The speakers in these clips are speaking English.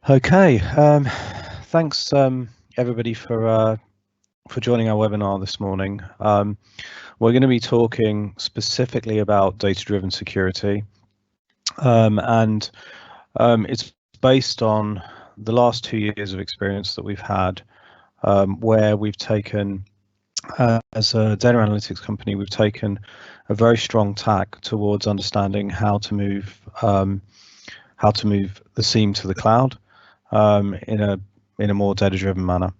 Okay, thanks everybody for joining our webinar this morning. We're going to be talking specifically about data-driven security, and it's based on the last 2 years of experience that we've had, where we've taken, as a data analytics company, we've taken a very strong tack towards understanding how to move the SIEM to the cloud. In a more data-driven manner.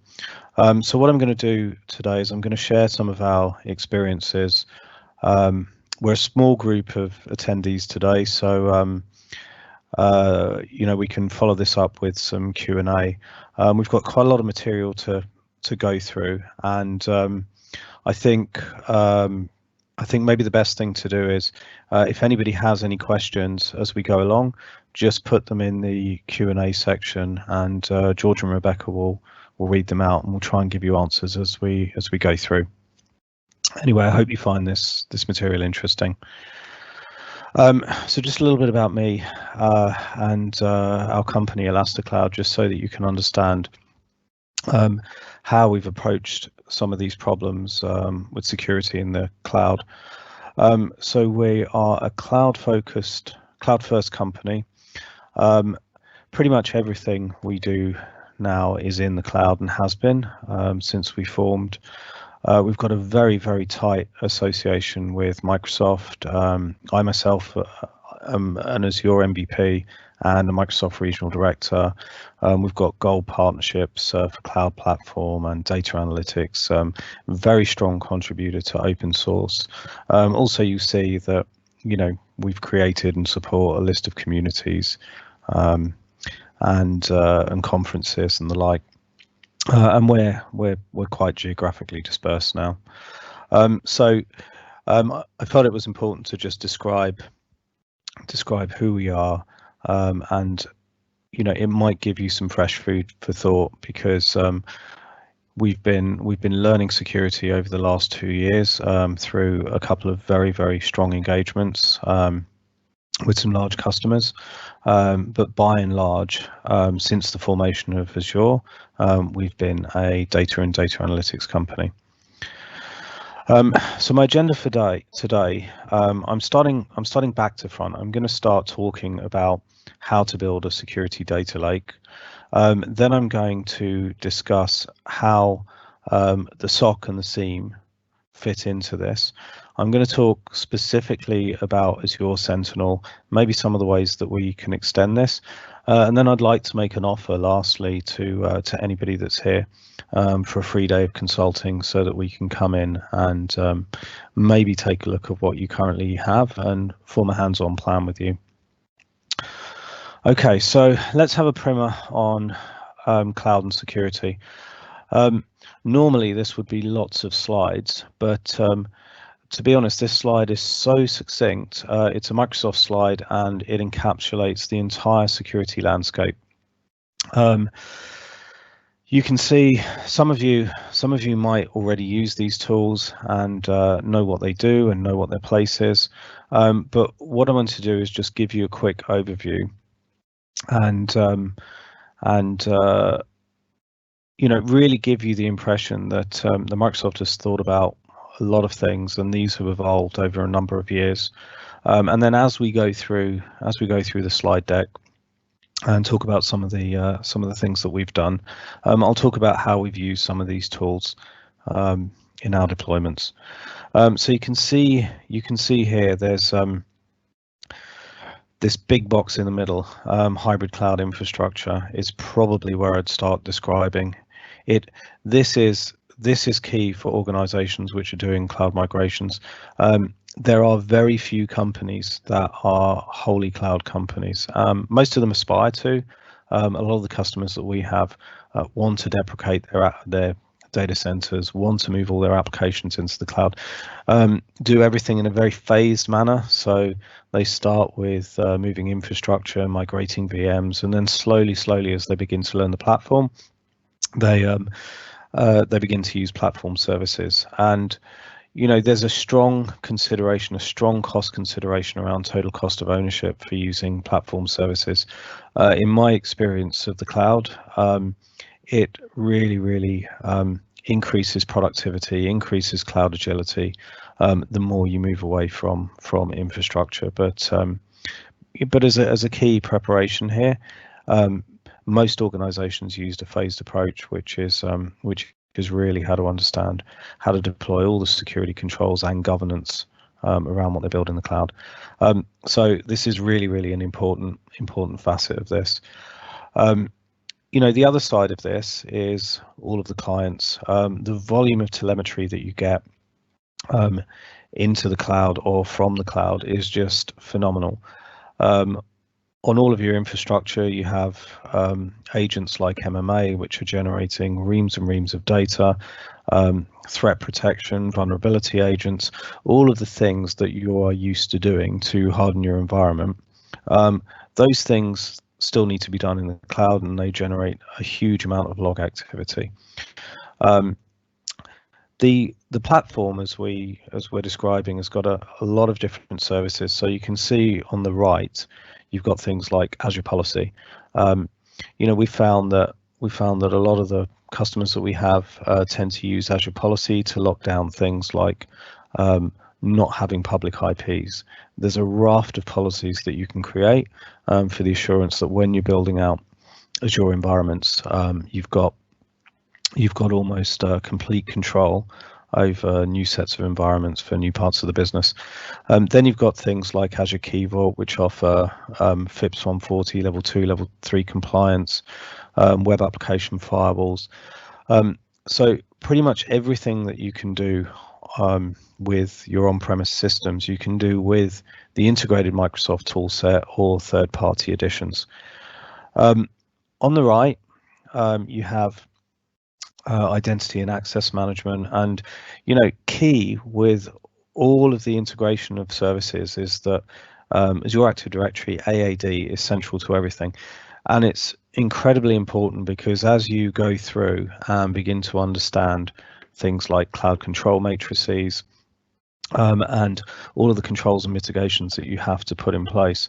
So what I'm going to do today is I'm going to share some of our experiences. We're a small group of attendees today, so we can follow this up with some Q&A. We've got quite a lot of material to go through, and I think maybe the best thing to do is, if anybody has any questions as we go along, just put them in the Q&A section, and George and Rebecca will read them out, and we'll try and give you answers as we go through. Anyway, I hope you find this material interesting. So just a little bit about me and our company Elastacloud, just so that you can understand how we've approached some of these problems with security in the cloud. So we are a cloud-focused, cloud-first company. Pretty much everything we do now is in the cloud and has been since we formed. We've got a very, very tight association with Microsoft. I myself am an Azure MVP and a Microsoft Regional Director. We've got gold partnerships for cloud platform and data analytics. Very strong contributor to open source. Also, you see that we've created and support a list of communities and conferences and the like. And we're quite geographically dispersed now. So I felt it was important to just describe who we are, and it might give you some fresh food for thought, because we've been learning security over the last 2 years through a couple of very, very strong engagements with some large customers, but by and large, since the formation of Azure, we've been a data and data analytics company. So my agenda for today, I'm starting back to front. I'm going to start talking about how to build a security data lake. Then I'm going to discuss how the SOC and the SIEM fit into this. I'm going to talk specifically about Azure Sentinel, maybe some of the ways that we can extend this, and then I'd like to make an offer lastly to anybody that's here for a free day of consulting, so that we can come in and maybe take a look at what you currently have and form a hands-on plan with you. Okay, so let's have a primer on cloud and security. Normally this would be lots of slides, but to be honest, this slide is so succinct. It's a Microsoft slide, and it encapsulates the entire security landscape. You can see some of you might already use these tools and know what they do and know what their place is. But what I want to do is just give you a quick overview, and really give you the impression that the Microsoft has thought about a lot of things, and these have evolved over a number of years. And then as we go through the slide deck and talk about some of the things that we've done, I'll talk about how we've used some of these tools in our deployments. So you can see here there's this big box in the middle. Hybrid cloud infrastructure is probably where I'd start describing it. This is key for organizations which are doing cloud migrations. There are very few companies that are wholly cloud companies. Most of them aspire to. A lot of the customers that we have want to deprecate their data centers, want to move all their applications into the cloud, do everything in a very phased manner. So they start with moving infrastructure, migrating VMs, and then slowly, as they begin to learn the platform, they begin to use platform services. And there's a strong consideration, a strong cost consideration around total cost of ownership for using platform services. In my experience of the cloud, it really increases productivity, increases cloud agility, the more you move away from infrastructure. But as a key preparation here, most organizations used a phased approach, which is really how to understand how to deploy all the security controls and governance around what they build in the cloud. So this is really an important facet of this. The other side of this is all of the clients. The volume of telemetry that you get into the cloud or from the cloud is just phenomenal. On all of your infrastructure, you have agents like MMA, which are generating reams and reams of data, threat protection, vulnerability agents, all of the things that you are used to doing to harden your environment. Those things still need to be done in the cloud, and they generate a huge amount of log activity. The platform, as we're describing, has got a lot of different services. So you can see on the right, you've got things like Azure Policy. We found that a lot of the customers that we have tend to use Azure Policy to lock down things like not having public IPs. There's a raft of policies that you can create for the assurance that when you're building out Azure environments, you've got almost complete control over new sets of environments for new parts of the business. Then you've got things like Azure Key Vault, which offer FIPS 140 level 2, level 3 compliance, web application firewalls. So pretty much everything that you can do with your on-premise systems, you can do with the integrated Microsoft toolset or third-party additions. On the right, you have identity and access management, and key with all of the integration of services is that Azure Active Directory AAD is central to everything, and it's incredibly important because as you go through and begin to understand things like cloud control matrices and all of the controls and mitigations that you have to put in place,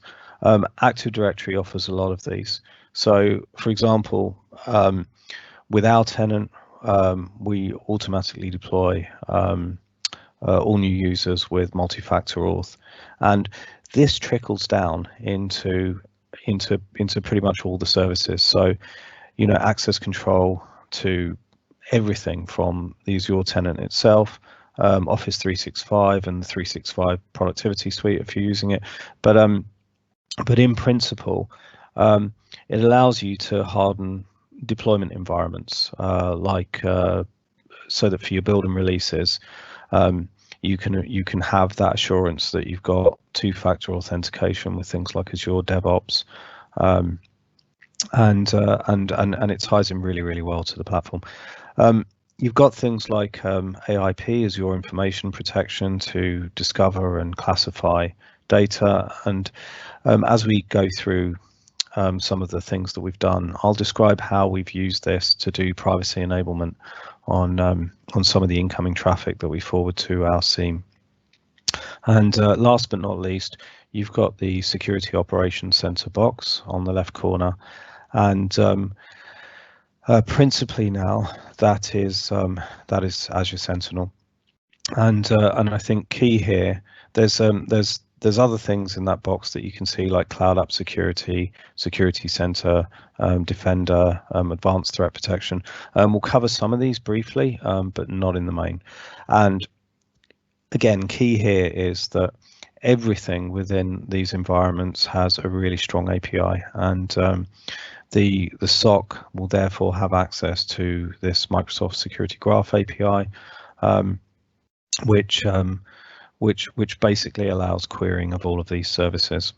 Active Directory offers a lot of these. So for example, with our tenant, we automatically deploy all new users with multi-factor auth, and this trickles down into pretty much all the services. So access control to everything from the Azure tenant itself, Office 365 and the 365 productivity suite if you're using it, but in principle it allows you to harden deployment environments so that for your build and releases you can have that assurance that you've got two-factor authentication with things like Azure DevOps, and it ties in really well to the platform. You've got things like AIP, Azure Information Protection, to discover and classify data, and as we go through some of the things that we've done, I'll describe how we've used this to do privacy enablement on some of the incoming traffic that we forward to our SIEM. And last but not least, you've got the Security Operations Center box on the left corner, and principally now that is Azure Sentinel. And I think key here, there's other things in that box that you can see, like Cloud App Security, Security Center, Defender, Advanced Threat Protection. We'll cover some of these briefly, but not in the main. And again, key here is that everything within these environments has a really strong API, and the SOC will therefore have access to this Microsoft Security Graph API, which basically allows querying of all of these services.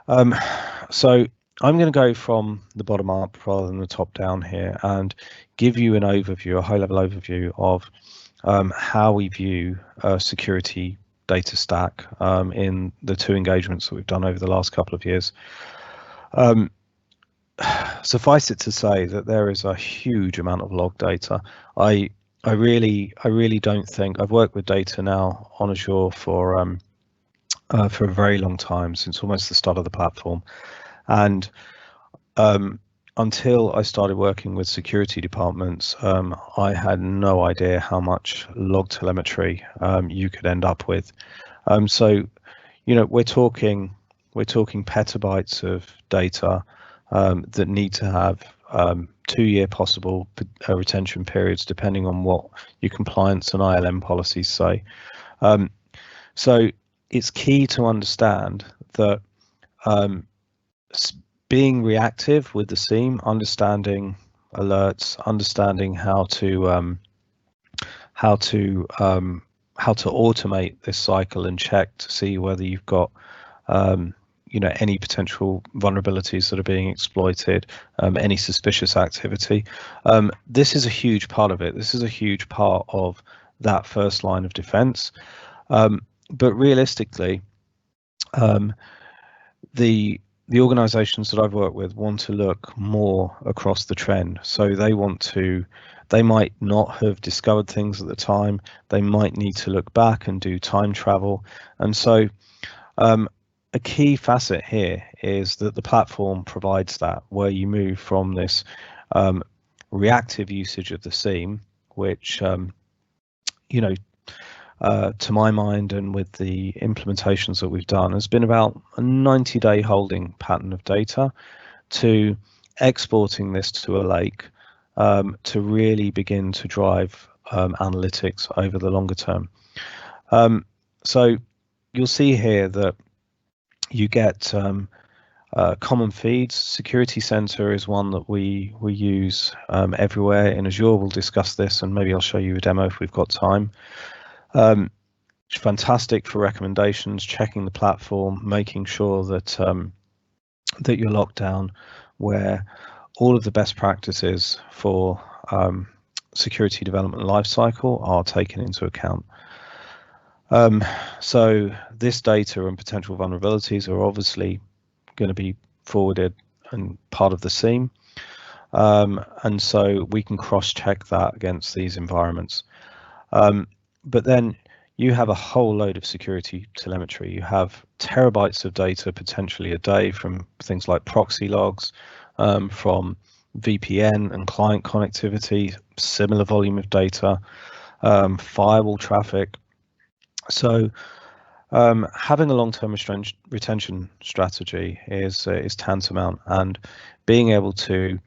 So I'm going to go from the bottom up rather than the top down here and give you an overview, a high-level overview of how we view security data stack in the two engagements that we've done over the last couple of years. Suffice it to say that there is a huge amount of log data. I I really don't think I've worked with data now on Azure for a very long time, since almost the start of the platform, and until I started working with security departments, I had no idea how much log telemetry you could end up with. So, we're talking petabytes of data that need to have 2-year possible retention periods, depending on what your compliance and ILM policies say. So it's key to understand that being reactive with the SIEM, understanding alerts, understanding how to automate this cycle and check to see whether you've got any potential vulnerabilities that are being exploited, any suspicious activity. This is a huge part of it. This is a huge part of that first line of defense. But realistically, the organizations that I've worked with want to look more across the trend. So they might not have discovered things at the time. They might need to look back and do time travel. And so a key facet here is that the platform provides that, where you move from this reactive usage of the SIEM, which to my mind, and with the implementations that we've done, has been about a 90-day holding pattern of data, to exporting this to a lake to really begin to drive analytics over the longer term. So you'll see here that you get common feeds. Security Center is one that we use everywhere. In Azure, we'll discuss this, and maybe I'll show you a demo if we've got time. It's fantastic for recommendations, checking the platform, making sure that that you're locked down, where all of the best practices for security development lifecycle are taken into account. So this data and potential vulnerabilities are obviously going to be forwarded and part of the SIEM, and so we can cross-check that against these environments. But then you have a whole load of security telemetry. You have terabytes of data potentially a day from things like proxy logs, from VPN and client connectivity, similar volume of data, firewall traffic. So having a long-term retention strategy is tantamount, and being able to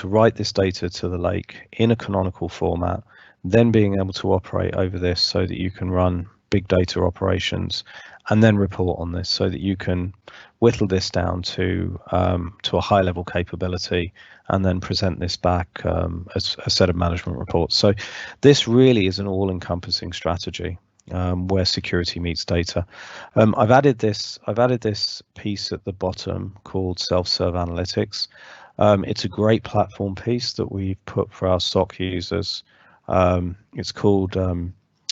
write this data to the lake in a canonical format, then being able to operate over this so that you can run big data operations, and then report on this so that you can whittle this down to a high level capability, and then present this back as a set of management reports. So this really is an all-encompassing strategy where security meets data. I've added this piece at the bottom called self-serve analytics. It's a great platform piece that we've put for our SOC users. It's called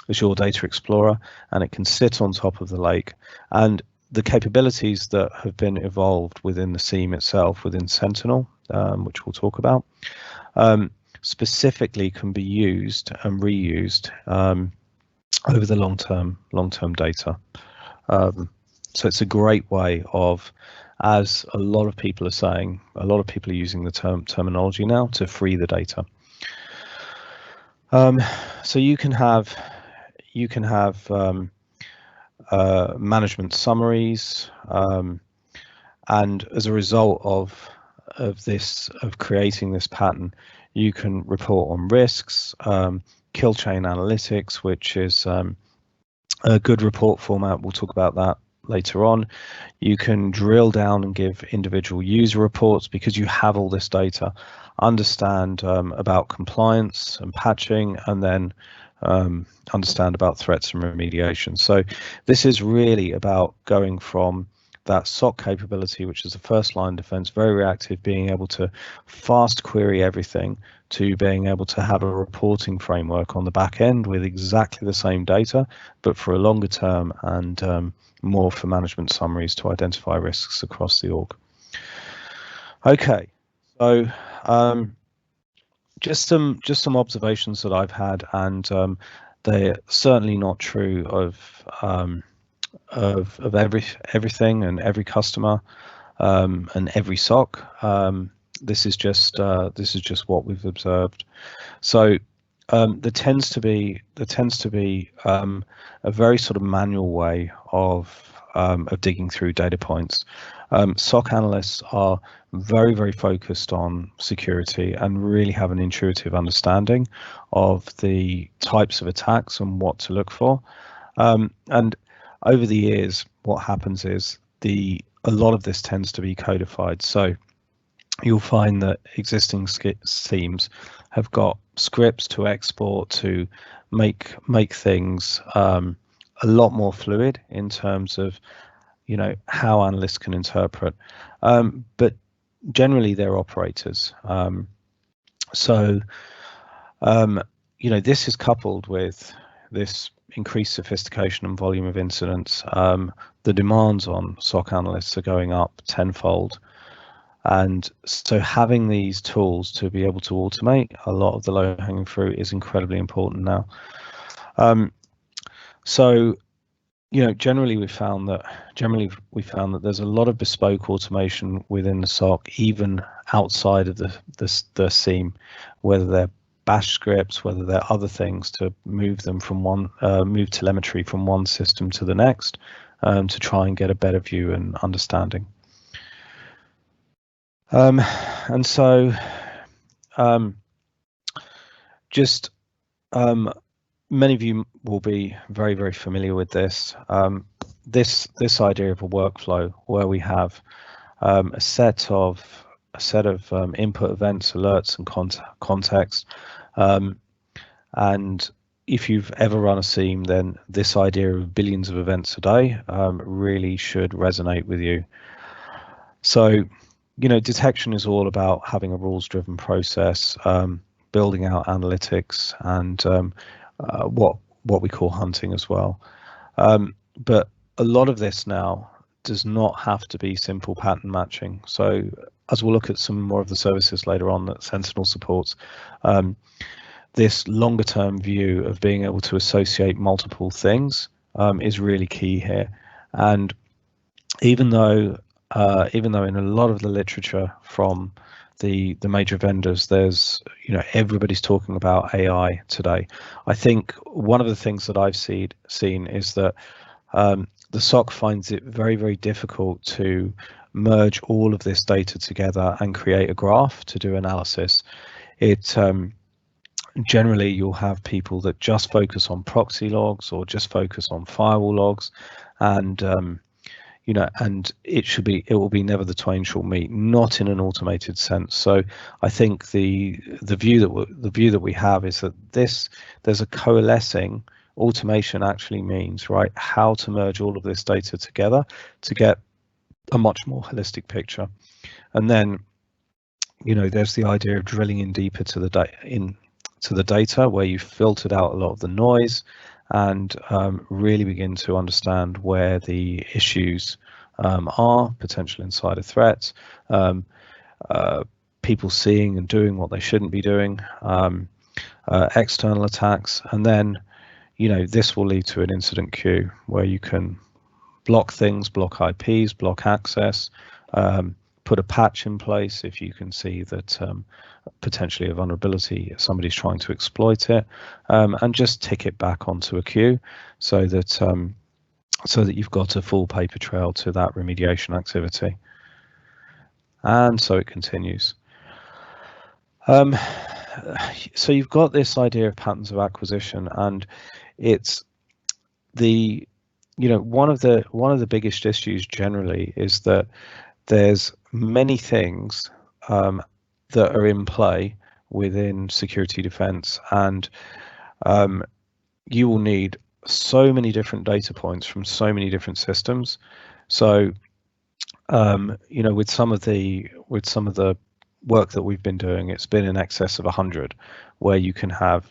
Azure Data Explorer, and it can sit on top of the lake. And the capabilities that have been evolved within the SIEM itself, within Sentinel, which we'll talk about, specifically can be used and reused over the long-term data. So it's a great way of, as a lot of people are saying, a lot of people are using the terminology now, to free the data. So you can have management summaries, and as a result of creating this pattern, you can report on risks. Kill chain analytics, which is a good report format. We'll talk about that later on. You can drill down and give individual user reports because you have all this data. Understand about compliance and patching, and then understand about threats and remediation. So this is really about going from that SOC capability, which is the first line defense, very reactive, being able to fast query everything, to being able to have a reporting framework on the back end with exactly the same data, but for a longer term, and more for management summaries to identify risks across the org. Okay, so just some observations that I've had, and they're certainly not true of everything and every customer and every SOC. This is just what we've observed. So there tends to be a very sort of manual way of digging through data points. SOC analysts are very focused on security and really have an intuitive understanding of the types of attacks and what to look for. And over the years, what happens is a lot of this tends to be codified. So you'll find that existing SIEMs have got scripts to export to make things a lot more fluid in terms of, you know, how analysts can interpret. But generally, they're operators. So you know, this is coupled with this increased sophistication and volume of incidents. The demands on SOC analysts are going up tenfold. And so having these tools to be able to automate a lot of the low-hanging fruit is incredibly important now. So, you know, generally we found that there's a lot of bespoke automation within the SOC, even outside of the SIEM, whether they're bash scripts, whether they're other things to move them from move telemetry from one system to the next, to try and get a better view and understanding. And so many of you will be very familiar with this. This idea of a workflow where we have a set of input events, alerts, and context. And if you've ever run a SIEM, then this idea of billions of events a day really should resonate with you. So, you know, detection is all about having a rules-driven process, building out analytics, and what we call hunting as well. But a lot of this now does not have to be simple pattern matching. So as we'll look at some more of the services later on that Sentinel supports, this longer term view of being able to associate multiple things is really key here. And even though in a lot of the literature from the major vendors, there's, you know, everybody's talking about AI today. I think one of the things that I've seen is that the SOC finds it very difficult to merge all of this data together and create a graph to do analysis. It generally you'll have people that just focus on proxy logs or just focus on firewall logs, and you know, and it will be never the twain shall meet, not in an automated sense. So I think the view that we have is that there's a coalescing. Automation actually means, right, how to merge all of this data together to get a much more holistic picture. And then, you know, there's the idea of drilling in deeper to the data where you've filtered out a lot of the noise and really begin to understand where the issues are, potential insider threats, people seeing and doing what they shouldn't be doing, external attacks, and then, you know, this will lead to an incident queue where you can block things, block IPs, block access, put a patch in place if you can see that potentially a vulnerability, somebody's trying to exploit it, and just tick it back onto a queue so that you've got a full paper trail to that remediation activity. And so it continues. So you've got this idea of patterns of acquisition, and it's the, you know, one of the biggest issues generally is that there's many things that are in play within security defense, and you will need so many different data points from so many different systems. So you know, with some of the work that we've been doing, it's been in excess of 100, where you can have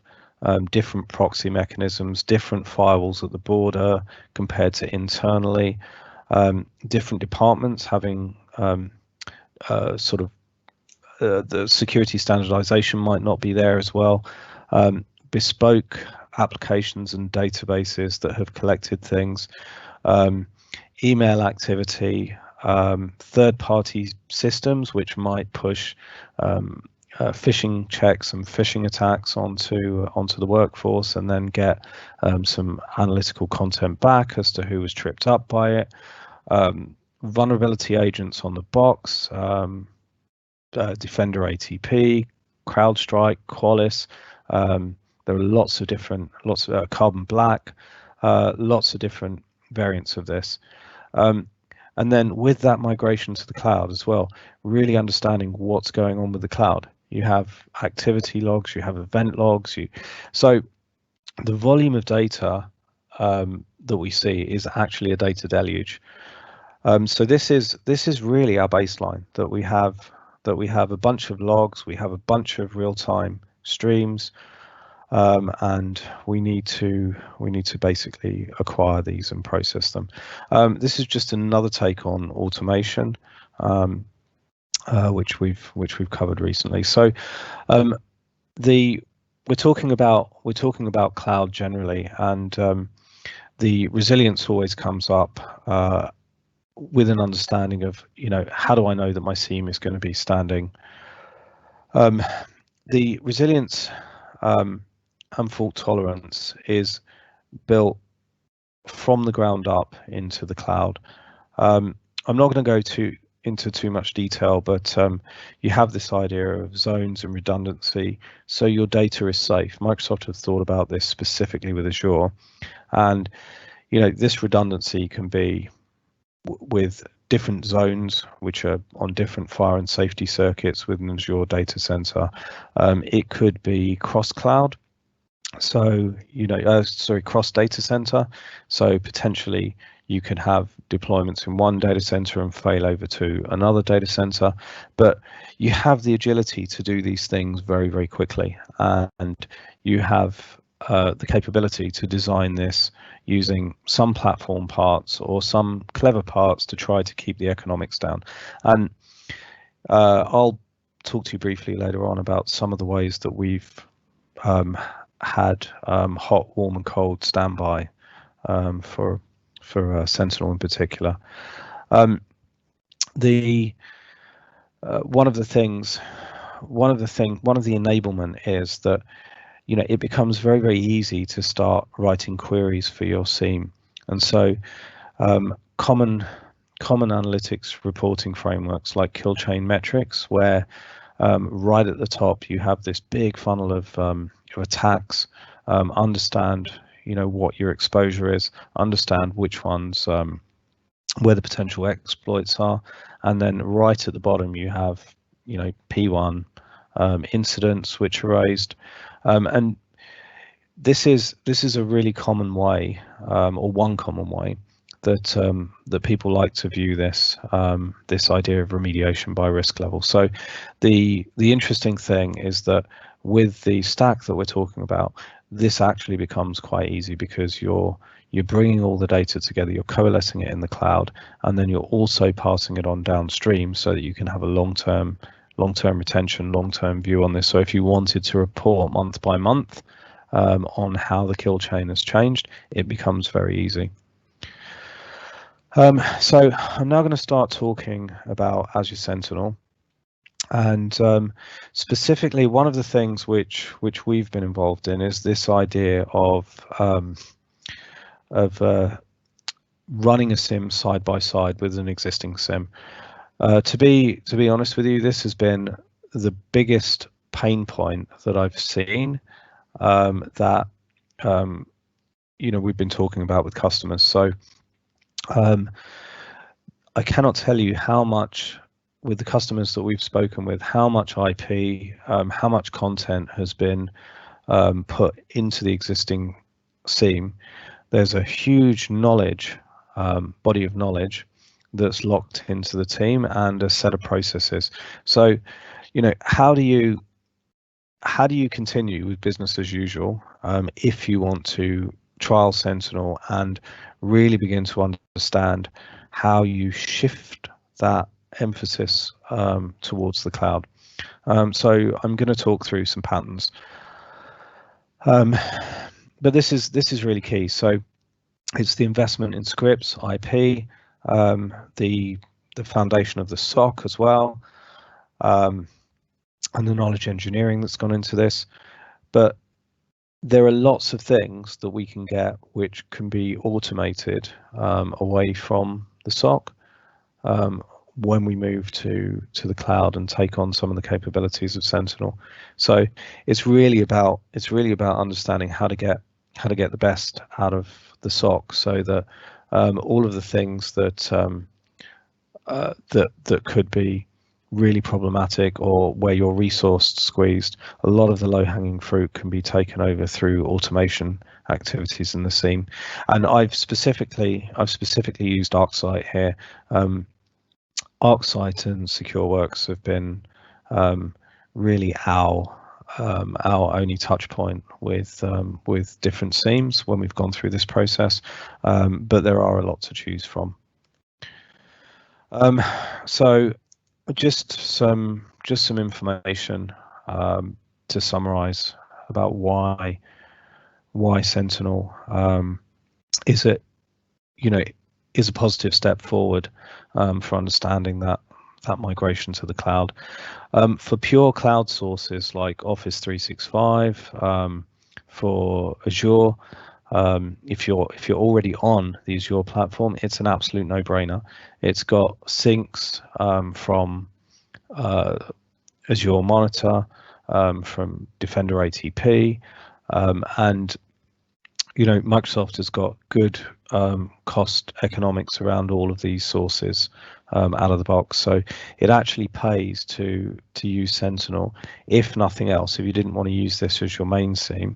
different proxy mechanisms, different firewalls at the border compared to internally, different departments having sort of the security standardization might not be there as well. Bespoke applications and databases that have collected things, email activity, third-party systems which might push phishing checks and phishing attacks onto the workforce, and then get some analytical content back as to who was tripped up by it. Vulnerability agents on the box, Defender ATP, CrowdStrike, Qualys. There are lots of Carbon Black, lots of different variants of this. And then with that migration to the cloud as well, really understanding what's going on with the cloud. You have activity logs, you have event logs. So the volume of data that we see is actually a data deluge. So this is really our baseline, that we have a bunch of logs, we have a bunch of real-time streams, and we need to basically acquire these and process them. This is just another take on automation, which we've covered recently. So we're talking about cloud generally, and the resilience always comes up with an understanding of, how do I know that my SIEM is going to be standing? The resilience and fault tolerance is built from the ground up into the cloud. I'm not going to go into too much detail, but you have this idea of zones and redundancy, so your data is safe. Microsoft have thought about this specifically with Azure, and this redundancy can be with different zones which are on different fire and safety circuits within Azure data center. It could be cross cloud, so cross data center, so potentially you could have deployments in one data center and fail over to another data center, but you have the agility to do these things very, very quickly, and you have the capability to design this using some platform parts or some clever parts to try to keep the economics down. And I'll talk to you briefly later on about some of the ways that we've had hot, warm, and cold standby for Sentinel in particular. One of the enablement is that it becomes very, very easy to start writing queries for your SIEM, and so common analytics reporting frameworks like kill chain metrics, where right at the top you have this big funnel of attacks, understand what your exposure is, understand which ones where the potential exploits are, and then right at the bottom you have P1 incidents which are raised, and this is a really common way, or one common way that people like to view this idea of remediation by risk level. So the interesting thing is that with the stack that we're talking about, this actually becomes quite easy, because you're bringing all the data together, you're coalescing it in the cloud, and then you're also passing it on downstream so that you can have a long-term retention, long-term view on this. So if you wanted to report month by month on how the kill chain has changed, it becomes very easy. So I'm now going to start talking about Azure Sentinel, and specifically one of the things which we've been involved in is this idea of running a SIEM side by side with an existing SIEM. To be honest with you, this has been the biggest pain point that I've seen that we've been talking about with customers. So I cannot tell you how much, with the customers that we've spoken with, how much IP, how much content has been put into the existing SIEM. There's a huge body of knowledge that's locked into the team, and a set of processes. So, how do you continue with business as usual if you want to trial Sentinel and really begin to understand how you shift that emphasis towards the cloud. So I'm going to talk through some patterns, but this is really key. So it's the investment in scripts, IP, the foundation of the SOC as well, and the knowledge engineering that's gone into this. But there are lots of things that we can get which can be automated away from the SOC when we move to the cloud and take on some of the capabilities of Sentinel. So it's really about understanding how to get the best out of the SOC, so that all of the things that that could be really problematic, or where you're resourced squeezed, a lot of the low-hanging fruit can be taken over through automation activities in the SIEM. And I've specifically used Arcsight here. Arcsight and SecureWorks have been really our only touch point with different SIEMs when we've gone through this process, but there are a lot to choose from. So just some information to summarize about why Sentinel is a positive step forward for understanding that migration to the cloud. For pure cloud sources like Office 365, for Azure, if you're already on the Azure platform, it's an absolute no-brainer. It's got syncs from Azure Monitor, from Defender ATP, and Microsoft has got good cost economics around all of these sources out of the box. So it actually pays to use Sentinel, if nothing else, if you didn't want to use this as your main SIEM,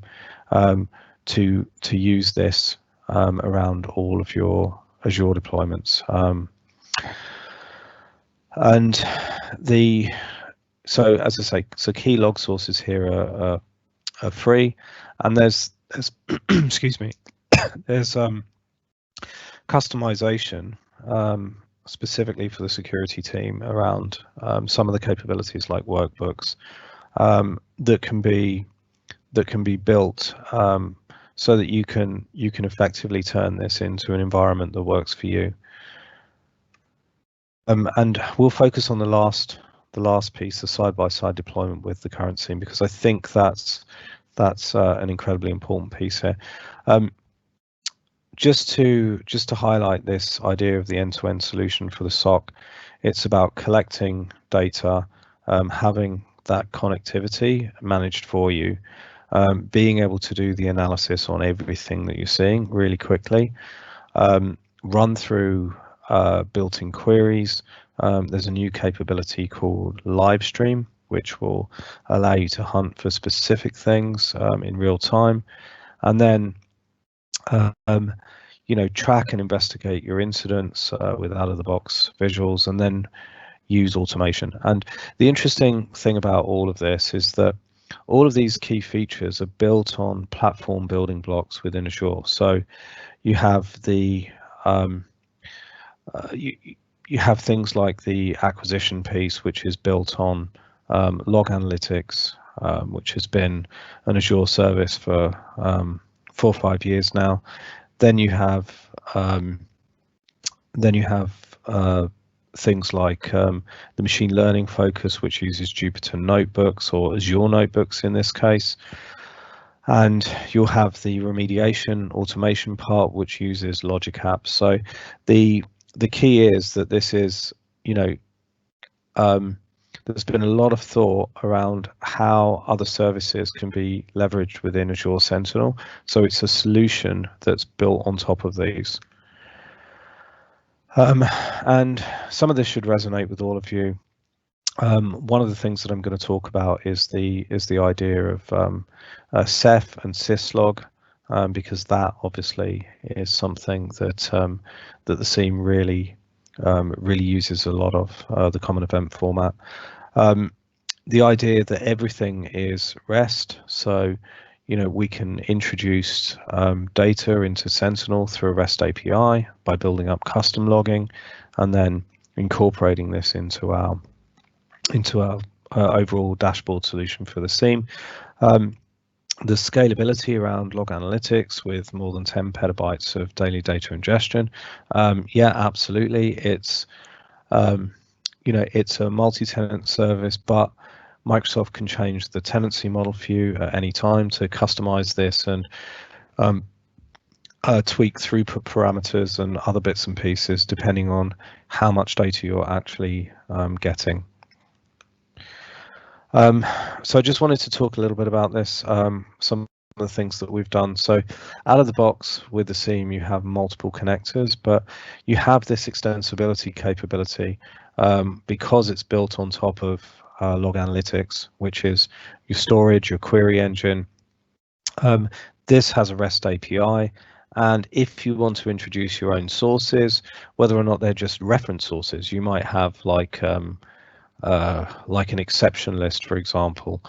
to use this around all of your Azure deployments. And so as I say, so key log sources here are free, and there's excuse me, there's customization specifically for the security team around some of the capabilities like workbooks that can be built so that you can effectively turn this into an environment that works for you. And we'll focus on the last piece, the side-by-side deployment with the current SIEM, because I think that's an incredibly important piece here. Just to highlight this idea of the end-to-end solution for the SOC, it's about collecting data, having that connectivity managed for you, being able to do the analysis on everything that you're seeing really quickly, run through built-in queries. There's a new capability called live stream, which will allow you to hunt for specific things in real time, and then track and investigate your incidents with out-of-the-box visuals, and then use automation. And the interesting thing about all of this is that all of these key features are built on platform building blocks within Azure. So you have the you have things like the acquisition piece, which is built on log analytics, which has been an Azure service for 4 or 5 years now. Then you have things like the machine learning focus, which uses Jupyter notebooks, or Azure notebooks in this case. And you'll have the remediation automation part, which uses logic apps. So the key is that this is, there's been a lot of thought around how other services can be leveraged within Azure Sentinel. So it's a solution that's built on top of these. And some of this should resonate with all of you. One of the things that I'm going to talk about is the idea of Ceph and Syslog, because that obviously is something that that the SIEM really uses a lot of the common event format. The idea that everything is REST, so we can introduce data into Sentinel through a REST API by building up custom logging, and then incorporating this into our overall dashboard solution for the SIEM. The scalability around log analytics with more than 10 petabytes of daily data ingestion. Yeah, absolutely. It's it's a multi-tenant service, but Microsoft can change the tenancy model for you at any time to customize this and tweak throughput parameters and other bits and pieces depending on how much data you're actually getting. So I just wanted to talk a little bit about this, some of the things that we've done. So out of the box with the SIEM, you have multiple connectors, but you have this extensibility capability because it's built on top of log analytics, which is your storage, your query engine. This has a REST API. And if you want to introduce your own sources, whether or not they're just reference sources, you might have like an exception list, for example,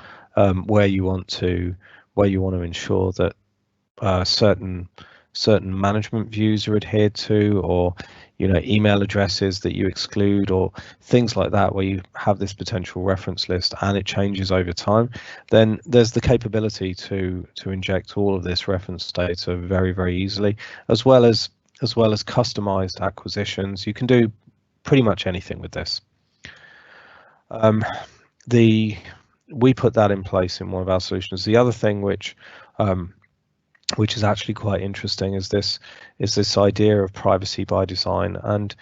where you want to ensure that certain management views are adhered to, or email addresses that you exclude, or things like that, where you have this potential reference list and it changes over time. Then there's the capability to inject all of this reference data very, very easily, as well as customized acquisitions. You can do pretty much anything with this. We put that in place in one of our solutions. The other thing which is actually quite interesting is this idea of privacy by design. And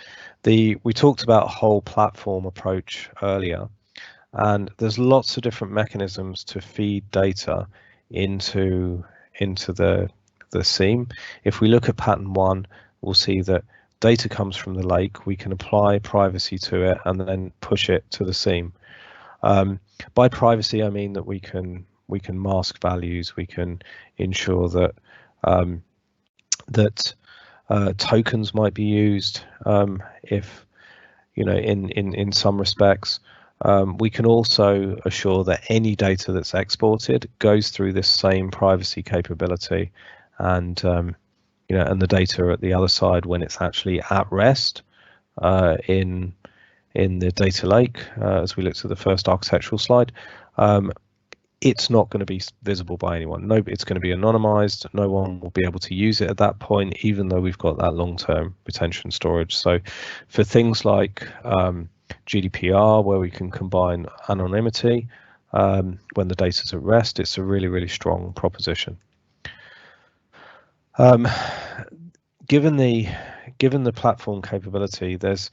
we talked about a whole platform approach earlier, and there's lots of different mechanisms to feed data into the SIEM. If we look at pattern 1, we'll see that data comes from the lake. We can apply privacy to it and then push it to the SIEM. By privacy, I mean that we can mask values. We can ensure that tokens might be used if in some respects. We can also assure that any data that's exported goes through this same privacy capability, and and the data at the other side, when it's actually at rest in the data lake, as we looked at the first architectural slide, it's not going to be visible by anyone. No, it's going to be anonymized. No one will be able to use it at that point, even though we've got that long-term retention storage. So for things like GDPR, where we can combine anonymity when the data's at rest, it's a really, really strong proposition. Given the platform capability, there's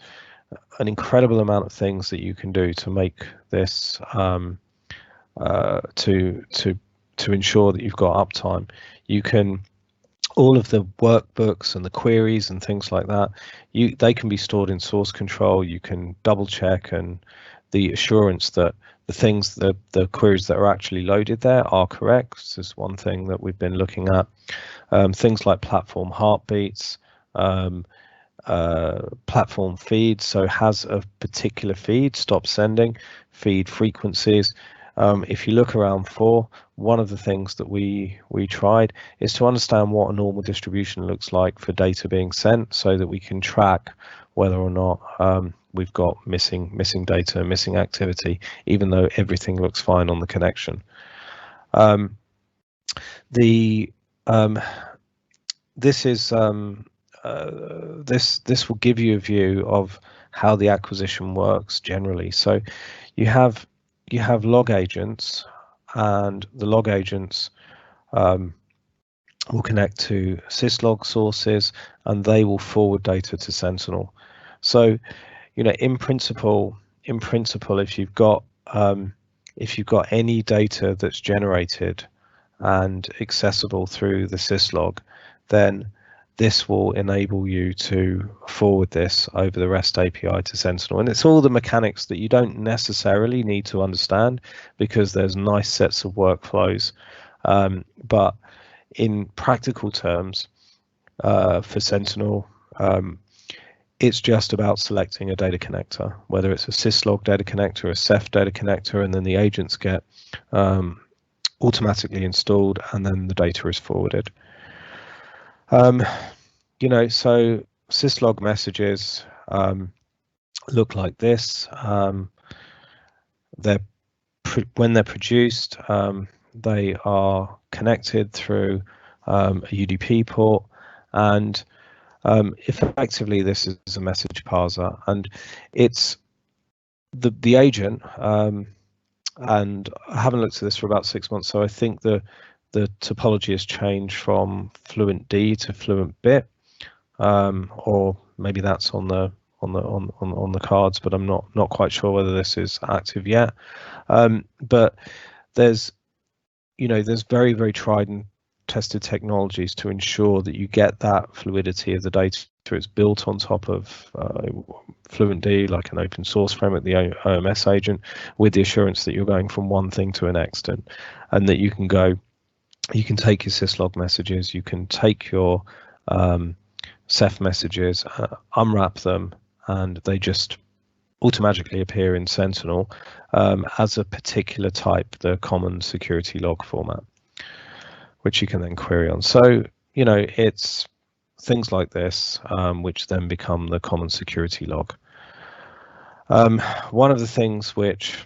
an incredible amount of things that you can do to make this to ensure that you've got uptime. You can, all of the workbooks and the queries and things like that, they can be stored in source control. You can double check, and the assurance that the queries that are actually loaded there are correct. This is one thing that we've been looking at. Things like platform heartbeats, platform feeds, so has a particular feed, stop sending, feed frequencies. If you look around one of the things that we tried is to understand what a normal distribution looks like for data being sent, so that we can track whether or not we've got missing data, missing activity, even though everything looks fine on the connection. This will give you a view of how the acquisition works generally. So you have log agents, and the log agents will connect to Syslog sources, and they will forward data to Sentinel. So, in principle, if you've got any data that's generated and accessible through the Syslog, then this will enable you to forward this over the REST API to Sentinel. And it's all the mechanics that you don't necessarily need to understand, because there's nice sets of workflows. But in practical terms, for Sentinel, it's just about selecting a data connector, whether it's a Syslog data connector, a Ceph data connector, and then the agents get automatically installed, and then the data is forwarded. So Syslog messages, look like this. When they're produced, they are connected through a UDP port, and effectively this is a message parser, and it's the agent. And I haven't looked at this for about 6 months, so I think the topology has changed from Fluent D to Fluent Bit, or maybe that's on the cards, but I'm not quite sure whether this is active yet. But there's very tried and tested technologies to ensure that you get that fluidity of the data. It's built on top of Fluent D, like an open source framework, the OMS agent, with the assurance that you're going from one thing to the next, and that you can take your Syslog messages, you can take your Ceph messages, unwrap them, and they just automatically appear in Sentinel as a particular type, the common security log format, which you can then query on. So, it's things like this, which then become the common security log. One of the things which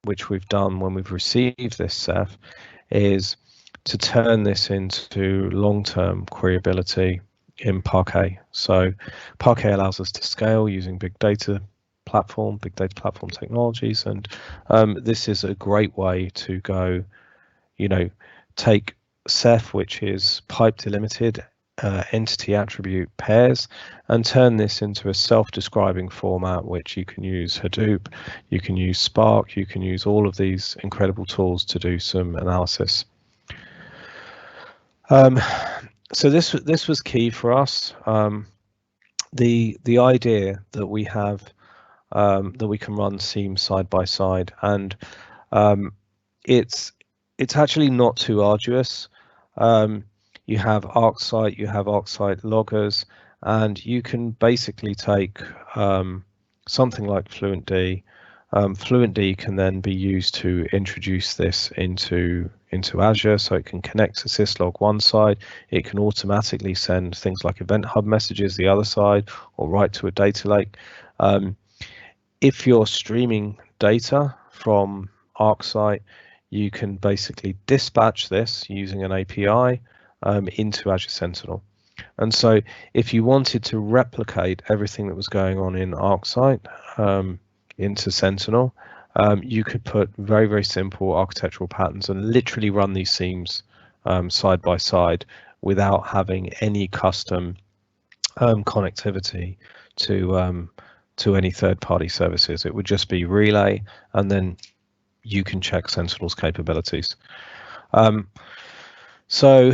we've done when we've received this Ceph is to turn this into long-term queryability in Parquet. So Parquet allows us to scale using big data platform technologies, and this is a great way to go, take Ceph, which is pipe delimited entity attribute pairs, and turn this into a self-describing format, which you can use Hadoop, you can use Spark, you can use all of these incredible tools to do some analysis. So this was key for us. The idea that we have that we can run SIEM side by side, and it's actually not too arduous. You have Arcsight, you have Arcsight loggers, and you can basically take something like Fluent D. Fluent D can then be used to introduce this into Azure, so it can connect to Syslog one side, it can automatically send things like Event Hub messages the other side, or write to a data lake. If you're streaming data from Arcsight, you can basically dispatch this using an API into Azure Sentinel. And so if you wanted to replicate everything that was going on in Arcsight into Sentinel, you could put very simple architectural patterns and literally run these SIEMs side by side without having any custom connectivity to any third-party services. It would just be relay, and then you can check Sentinel's capabilities. So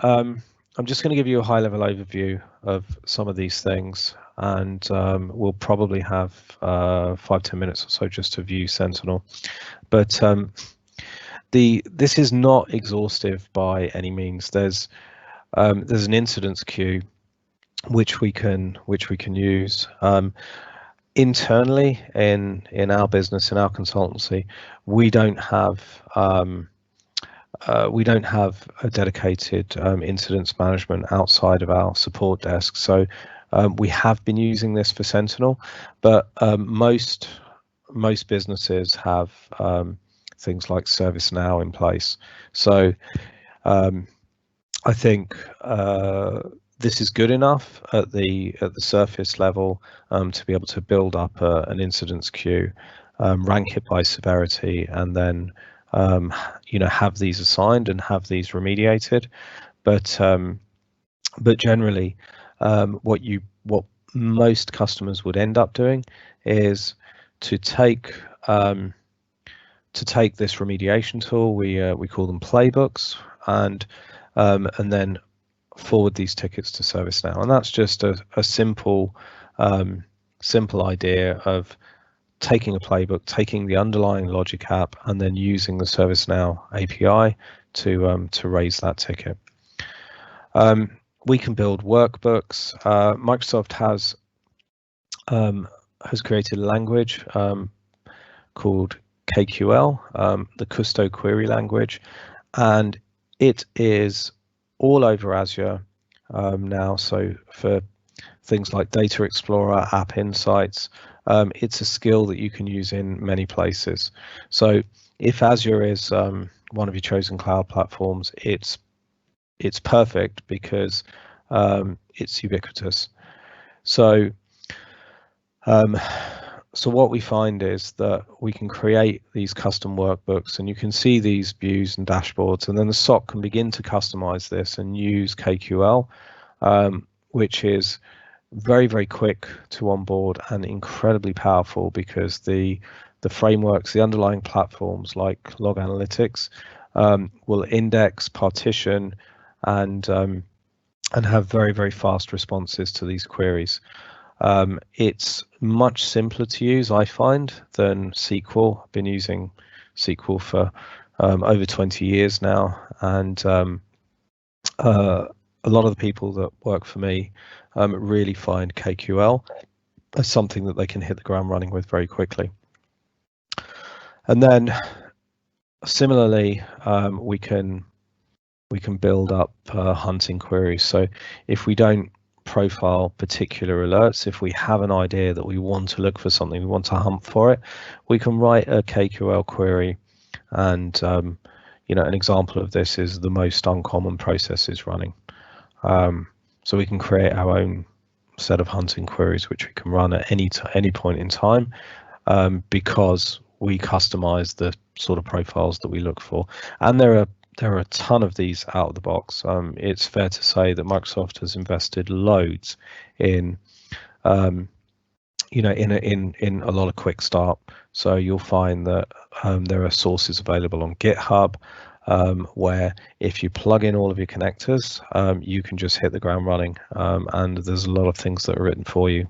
I'm just going to give you a high-level overview of some of these things, and we'll probably have 5-10 minutes or so just to view Sentinel. But this is not exhaustive by any means. There's an incidents queue which we can use. Internally in our business, in our consultancy, we don't have a dedicated incidents management outside of our support desk. So we have been using this for Sentinel, but most businesses have things like ServiceNow in place. So I think this is good enough at the surface level to be able to build up an incidents queue, rank it by severity, and then have these assigned and have these remediated. But generally, what most customers would end up doing is to take this remediation tool, we call them Playbooks, and then forward these tickets to ServiceNow. And that's just a simple idea of taking a playbook, taking the underlying logic app, and then using the ServiceNow API to raise that ticket. We can build workbooks. Microsoft has created a language called KQL, the Custo Query Language, and it is all over Azure now. So for things like Data Explorer, App Insights. It's a skill that you can use in many places. So if Azure is one of your chosen cloud platforms, it's perfect because it's ubiquitous. So so what we find is that we can create these custom workbooks, and you can see these views and dashboards, and then the SOC can begin to customize this and use KQL, which is very, very quick to onboard and incredibly powerful, because the frameworks, the underlying platforms like Log Analytics, will index, partition, and have very, very fast responses to these queries. It's much simpler to use, I find, than SQL. I've been using SQL for over 20 years now, and a lot of the people that work for me really find KQL as something that they can hit the ground running with very quickly. And then similarly, we can build up hunting queries. So if we don't profile particular alerts, if we have an idea that we want to look for something, we want to hunt for it, we can write a KQL query. And you know, an example of this is the most uncommon processes running. So we can create our own set of hunting queries, which we can run at any point in time, because we customize the sort of profiles that we look for. And there are a ton of these out of the box. It's fair to say that Microsoft has invested loads in, you know, in a lot of quick start. So you'll find that there are sources available on GitHub, where if you plug in all of your connectors, you can just hit the ground running, and there's a lot of things that are written for you.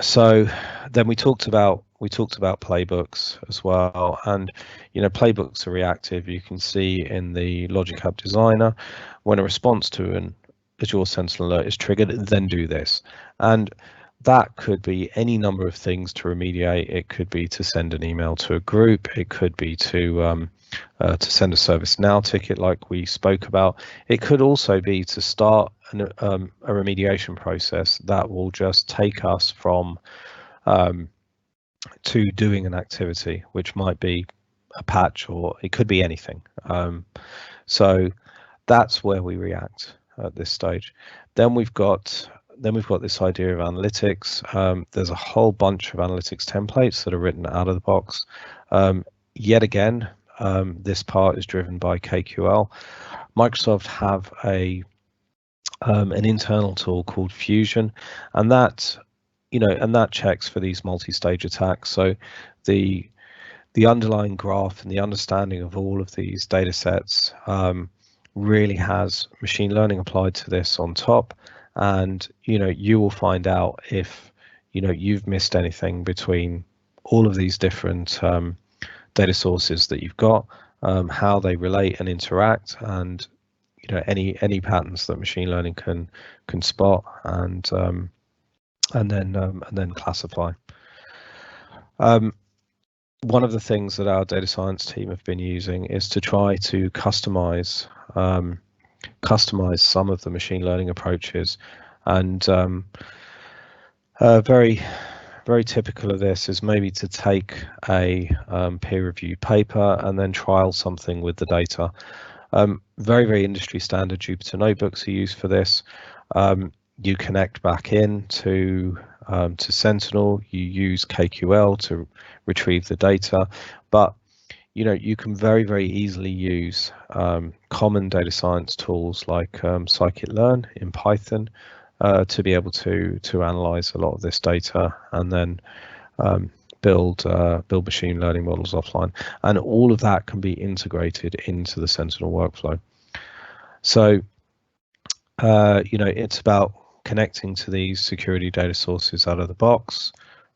So then we talked about playbooks as well, and you know, playbooks are reactive. You can see in the Logic Hub Designer, when a response to an Azure Sentinel alert is triggered, then do this. And that could be any number of things to remediate. It could be to send an email to a group. It could be to send a ServiceNow ticket like we spoke about. It could also be to start a remediation process that will just take us from to doing an activity, which might be a patch, or it could be anything. So that's where we react at this stage. Then we've got this idea of analytics. There's a whole bunch of analytics templates that are written out of the box. Yet again, this part is driven by KQL. Microsoft have an internal tool called Fusion, and that checks for these multi-stage attacks. So the underlying graph and the understanding of all of these data sets really has machine learning applied to this on top. And you will find out if you've missed anything between all of these different data sources that you've got, how they relate and interact, and any patterns that machine learning can spot, and then classify. One of the things that our data science team have been using is to try to customize some of the machine learning approaches, and very typical of this is maybe to take a peer review paper and then trial something with the data. Very industry standard Jupyter notebooks are used for this. You connect back in to Sentinel, you use KQL to retrieve the data, but you can very easily use common data science tools like scikit-learn in Python to be able to analyze a lot of this data, and then build machine learning models offline, and all of that can be integrated into the Sentinel workflow. So it's about connecting to these security data sources out of the box,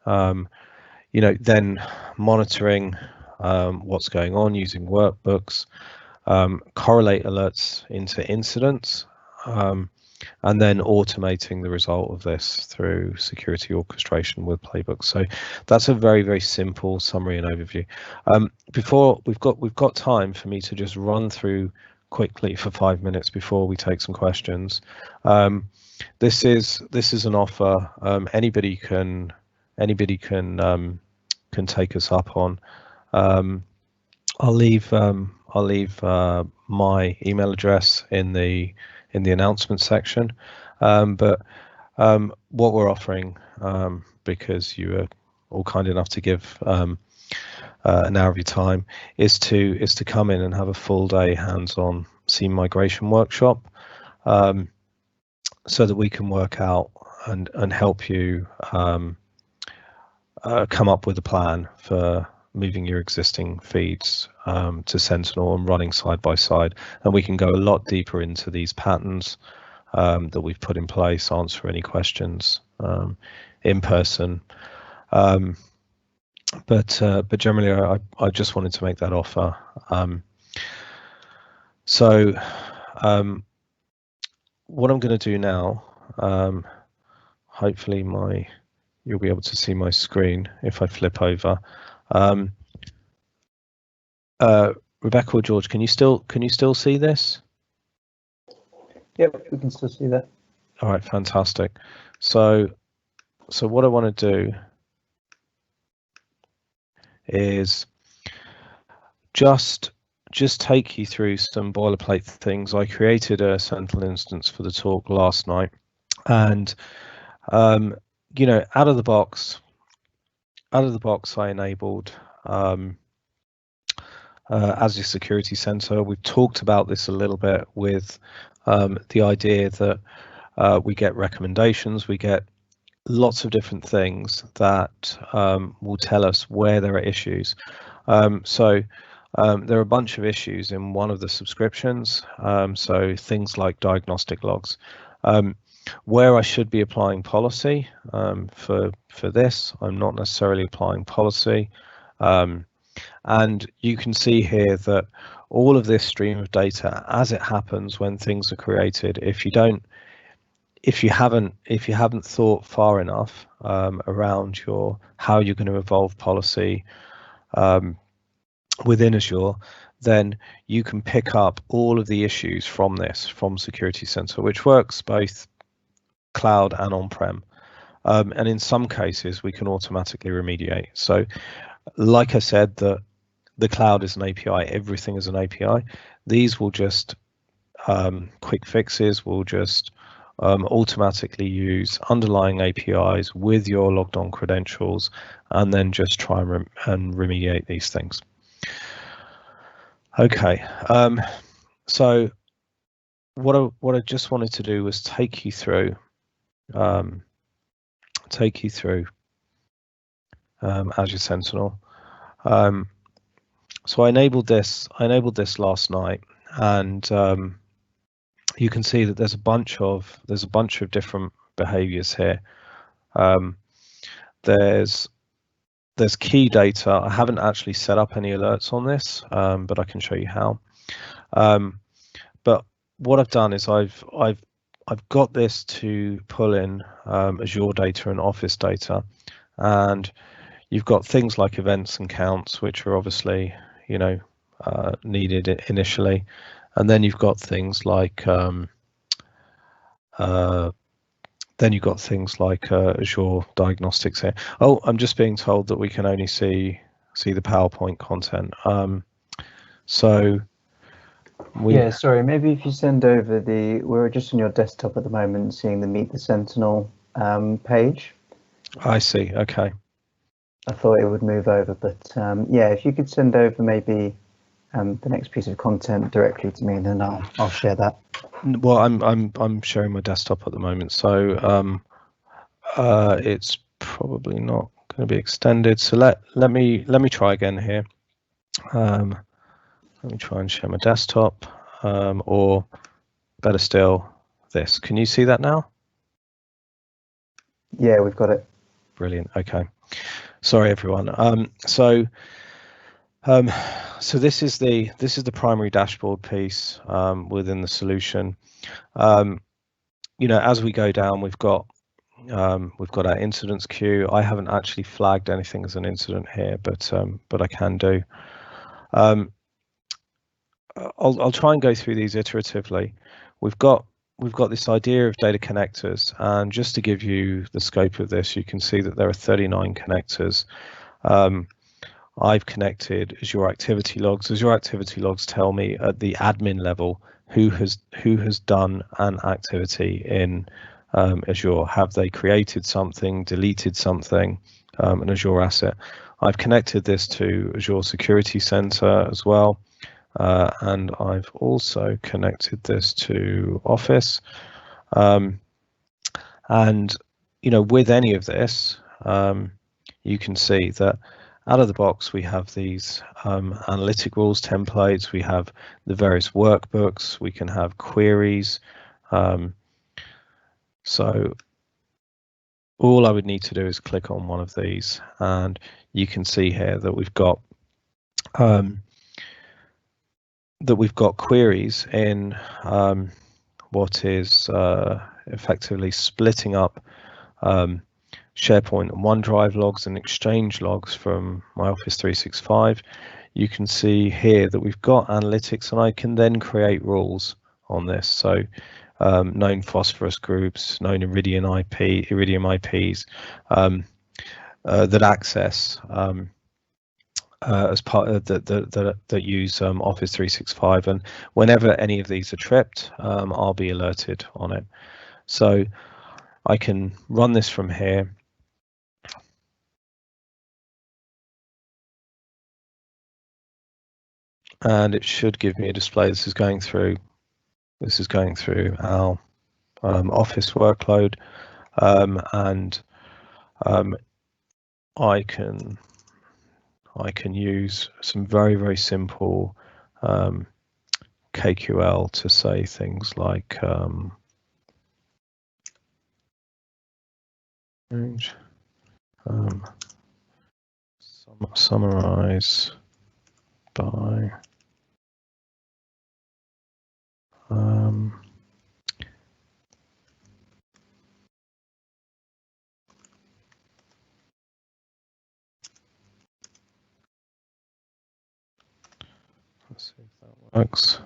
then monitoring what's going on using workbooks, correlate alerts into incidents, and then automating the result of this through security orchestration with Playbooks. So that's a very simple summary and overview. Before we've got time for me to just run through quickly for 5 minutes before we take some questions. This is an offer anybody can take us up on. I'll leave my email address in the announcement section, but what we're offering, because you were all kind enough to give an hour of your time, is to come in and have a full day hands-on SIEM migration workshop, so that we can work out and help you come up with a plan for moving your existing feeds to Sentinel and running side by side, and we can go a lot deeper into these patterns that we've put in place, answer any questions in person. But generally, I just wanted to make that offer. So what I'm going to do now, hopefully you'll be able to see my screen if I flip over. Rebecca or George, can you still see this? Yep, we can still see that. All right, fantastic. So what I want to do is just take you through some boilerplate things. I created a Sentinel instance for the talk last night, and you know, out of the box, I enabled Azure Security Center. We've talked about this a little bit with the idea that we get recommendations, we get lots of different things that will tell us where there are issues. So there are a bunch of issues in one of the subscriptions, so things like diagnostic logs. Where I should be applying policy for this, I'm not necessarily applying policy. And you can see here that all of this stream of data, as it happens when things are created, if you haven't thought far enough around how you're going to evolve policy within Azure, then you can pick up all of the issues from Security Center, which works both cloud and on-prem. And in some cases, we can automatically remediate. So like I said, the cloud is an API, everything is an API. These will just, quick fixes will just automatically use underlying APIs with your logged on credentials, and then just try and remediate these things. Okay, so what I just wanted to do was take you through Azure Sentinel. So I enabled this last night, and you can see that there's a bunch of different behaviors here. There's key data. I haven't actually set up any alerts on this, but I can show you how. But what I've done is I've got this to pull in Azure data and Office data, and you've got things like events and counts, which are obviously, you know, needed initially, and then you've got things like Azure diagnostics here. Oh, I'm just being told that we can only see the PowerPoint content. Yeah, sorry, maybe if you send over we're just on your desktop at the moment, seeing the Meet the Sentinel page. I see, okay. I thought it would move over, but yeah, if you could send over maybe the next piece of content directly to me, and then I'll share that. Well, I'm sharing my desktop at the moment, so it's probably not going to be extended. So let me try again here. Let me try and share my desktop, or better still, this. Can you see that now? Yeah, we've got it. Brilliant. Okay. Sorry, everyone. So this is the primary dashboard piece within the solution. You know, as we go down, we've got our incidents queue. I haven't actually flagged anything as an incident here, but I can do. I'll try and go through these iteratively. We've got this idea of data connectors, and just to give you the scope of this, you can see that there are 39 connectors. I've connected Azure activity logs. Azure activity logs tell me at the admin level who has done an activity in Azure. Have they created something, deleted something, an Azure asset? I've connected this to Azure Security Center as well. And I've also connected this to Office. And, you know, with any of this, you can see that out of the box, we have these analytic rules templates. We have the various workbooks. We can have queries. So all I would need to do is click on one of these, and you can see here that we've got queries in what is effectively splitting up SharePoint and OneDrive logs and Exchange logs from my Office 365. You can see here that we've got analytics, and I can then create rules on this. So known phosphorus groups, known Iridium IPs that access as part of that use Office 365, and whenever any of these are tripped, I'll be alerted on it. So I can run this from here. And it should give me a display. This is going through our Office workload, and I can use some very simple KQL to say things like summarize by let's see if that works.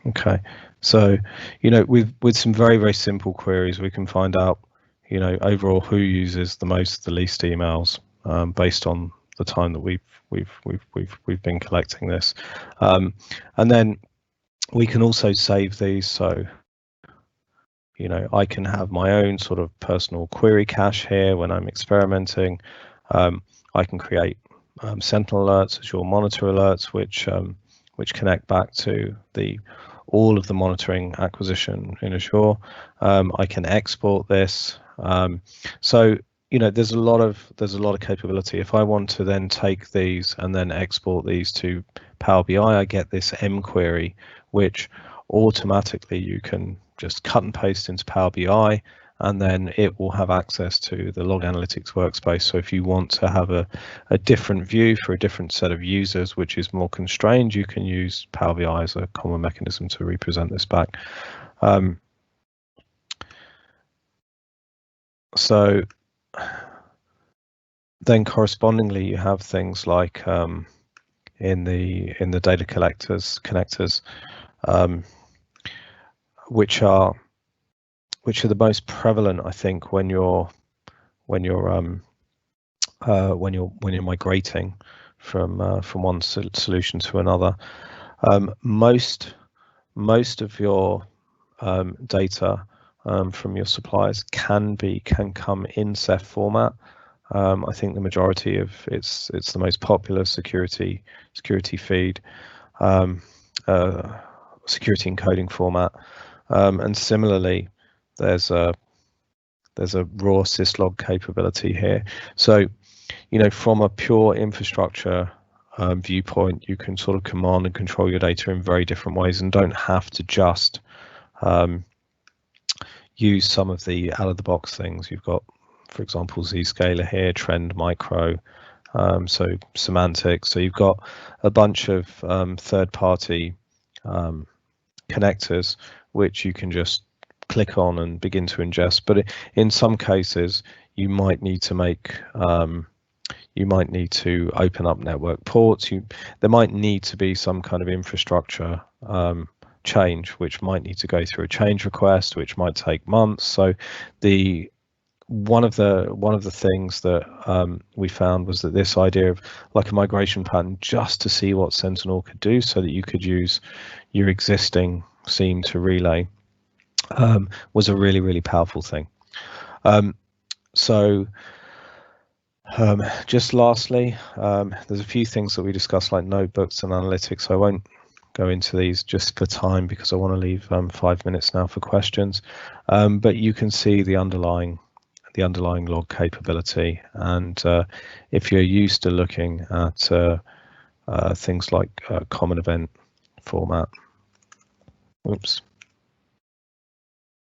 Okay, so you know, with some very simple queries, we can find out, you know, overall who uses the most, the least emails based on the time that we've been collecting this, and then we can also save these. So, you know, I can have my own sort of personal query cache here when I'm experimenting. I can create Sentinel alerts, Azure Monitor alerts, which connect back to all of the monitoring acquisition in Azure. I can export this. So, you know, there's a lot of capability. If I want to then take these and then export these to Power BI, I get this M query, which automatically you can just cut and paste into Power BI, and then it will have access to the log analytics workspace. So if you want to have a different view for a different set of users, which is more constrained, you can use Power BI as a common mechanism to represent this back. So then correspondingly, you have things like in the data connectors, which are the most prevalent, I think, when you're migrating from one solution to another. Most of your data from your suppliers can come in Ceph format. I think the majority of it's the most popular security feed, security encoding format, and similarly, there's a raw syslog capability here. So, you know, from a pure infrastructure viewpoint, you can sort of command and control your data in very different ways, and don't have to just use some of the out-of-the-box things. You've got, for example, Zscaler here, Trend Micro, so semantics. So you've got a bunch of third-party connectors which you can just click on and begin to ingest. But in some cases, you might need to make you might need to open up network ports. There might need to be some kind of infrastructure change, which might need to go through a change request, which might take months. So one of the things that we found was that this idea of like a migration pattern, just to see what Sentinel could do, so that you could use your existing SIEM to relay, was a really powerful thing. Just lastly, there's a few things that we discussed, like notebooks and analytics. I won't go into these just for time, because I want to leave 5 minutes now for questions. But you can see the underlying log capability, and if you're used to looking at things like common event format,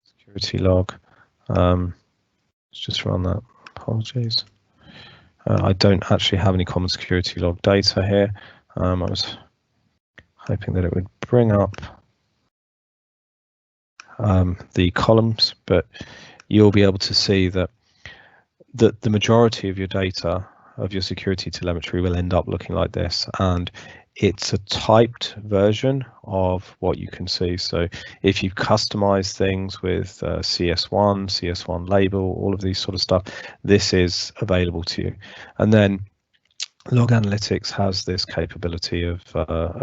security log, let's just run that. Apologies. I don't actually have any common security log data here. I was hoping that it would bring up the columns, but you'll be able to see that the majority of your data, of your security telemetry, will end up looking like this, and it's a typed version of what you can see. So if you customize things with CS1 label, all of these sort of stuff, this is available to you. And then Log Analytics has this capability of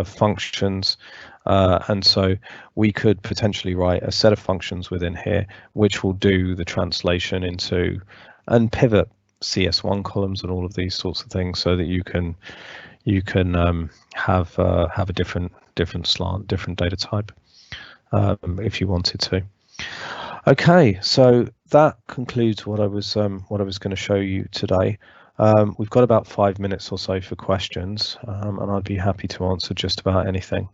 functions, and so we could potentially write a set of functions within here which will do the translation into and pivot CS1 columns and all of these sorts of things, so that you can have a different slant, different data type, if you wanted to. Okay, so that concludes what I was going to show you today. We've got about 5 minutes or so for questions, and I'd be happy to answer just about anything.